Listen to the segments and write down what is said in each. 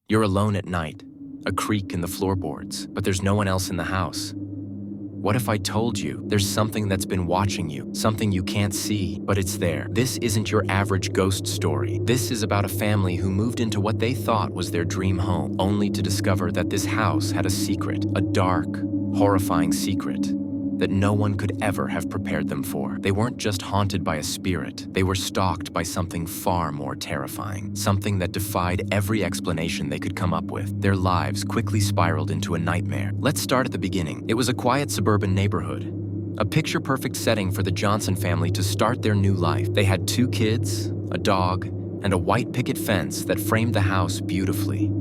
You're alone at night, a creak in the floorboards, but there's no one else in the house. What if I told you there's something that's been watching you, something you can't see, but it's there? This isn't your average ghost story. This is about a family who moved into what they thought was their dream home, only to discover that this house had a secret, a dark, horrifying secret that no one could ever have prepared them for. They weren't just haunted by a spirit, they were stalked by something far more terrifying, something that defied every explanation they could come up with. Their lives quickly spiraled into a nightmare. Let's start at the beginning. It was a quiet suburban neighborhood, a picture-perfect setting for the Johnson family to start their new life. They had 2 kids, a dog, and a white picket fence that framed the house beautifully.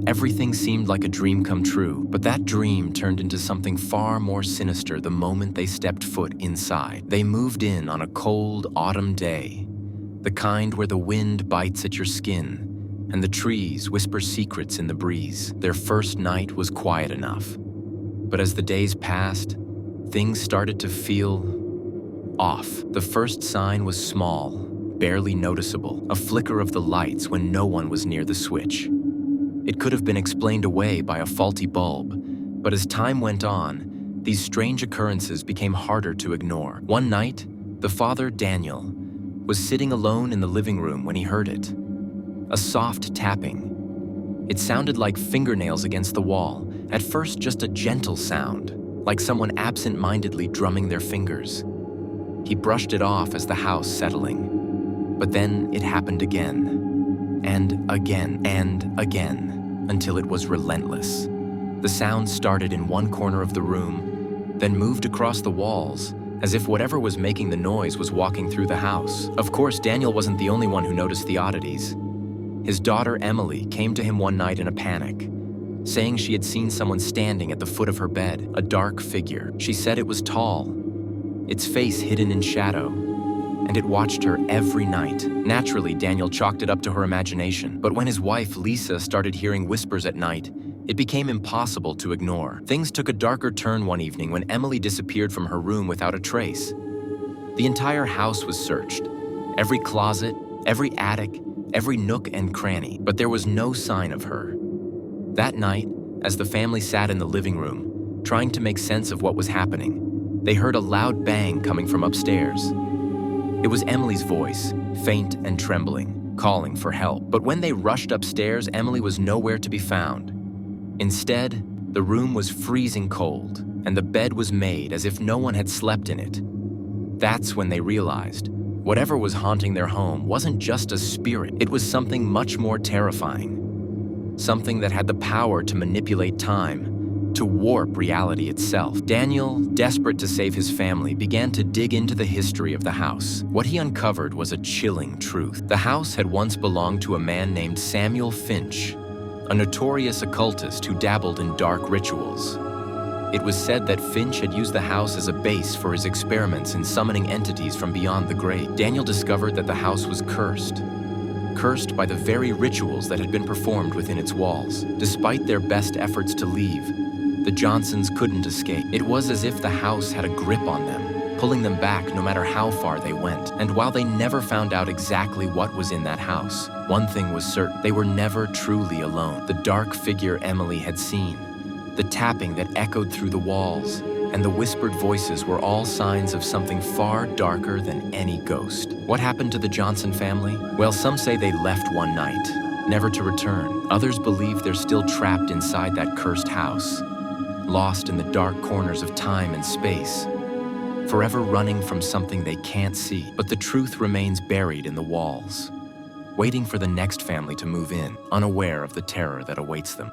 Everything seemed like a dream come true, but that dream turned into something far more sinister the moment they stepped foot inside. They moved in on a cold autumn day, the kind where the wind bites at your skin and the trees whisper secrets in the breeze. Their first night was quiet enough, but as the days passed, things started to feel off. The first sign was small, barely noticeable, a flicker of the lights when no one was near the switch. It could have been explained away by a faulty bulb, but as time went on, these strange occurrences became harder to ignore. One night, the father, Daniel, was sitting alone in the living room when he heard it. A soft tapping. It sounded like fingernails against the wall, at first just a gentle sound, like someone absent-mindedly drumming their fingers. He brushed it off as the house settling, but then it happened again, and again, until it was relentless. The sound started in one corner of the room, then moved across the walls, as if whatever was making the noise was walking through the house. Of course, Daniel wasn't the only one who noticed the oddities. His daughter, Emily, came to him one night in a panic, saying she had seen someone standing at the foot of her bed, a dark figure. She said it was tall, its face hidden in shadow, and it watched her every night. Naturally, Daniel chalked it up to her imagination, but when his wife, Lisa, started hearing whispers at night, it became impossible to ignore. Things took a darker turn one evening when Emily disappeared from her room without a trace. The entire house was searched, every closet, every attic, every nook and cranny, but there was no sign of her. That night, as the family sat in the living room, trying to make sense of what was happening, they heard a loud bang coming from upstairs. It was Emily's voice, faint and trembling, calling for help. But when they rushed upstairs, Emily was nowhere to be found. Instead, the room was freezing cold, and the bed was made as if no one had slept in it. That's when they realized whatever was haunting their home wasn't just a spirit, it was something much more terrifying. Something that had the power to manipulate time, to warp reality itself. Daniel, desperate to save his family, began to dig into the history of the house. What he uncovered was a chilling truth. The house had once belonged to a man named Samuel Finch, a notorious occultist who dabbled in dark rituals. It was said that Finch had used the house as a base for his experiments in summoning entities from beyond the grave. Daniel discovered that the house was cursed by the very rituals that had been performed within its walls. Despite their best efforts to leave, the Johnsons couldn't escape. It was as if the house had a grip on them, pulling them back no matter how far they went. And while they never found out exactly what was in that house, one thing was certain: they were never truly alone. The dark figure Emily had seen, the tapping that echoed through the walls, and the whispered voices were all signs of something far darker than any ghost. What happened to the Johnson family? Well, some say they left one night, never to return. Others believe they're still trapped inside that cursed house, lost in the dark corners of time and space, forever running from something they can't see. But the truth remains buried in the walls, waiting for the next family to move in, unaware of the terror that awaits them.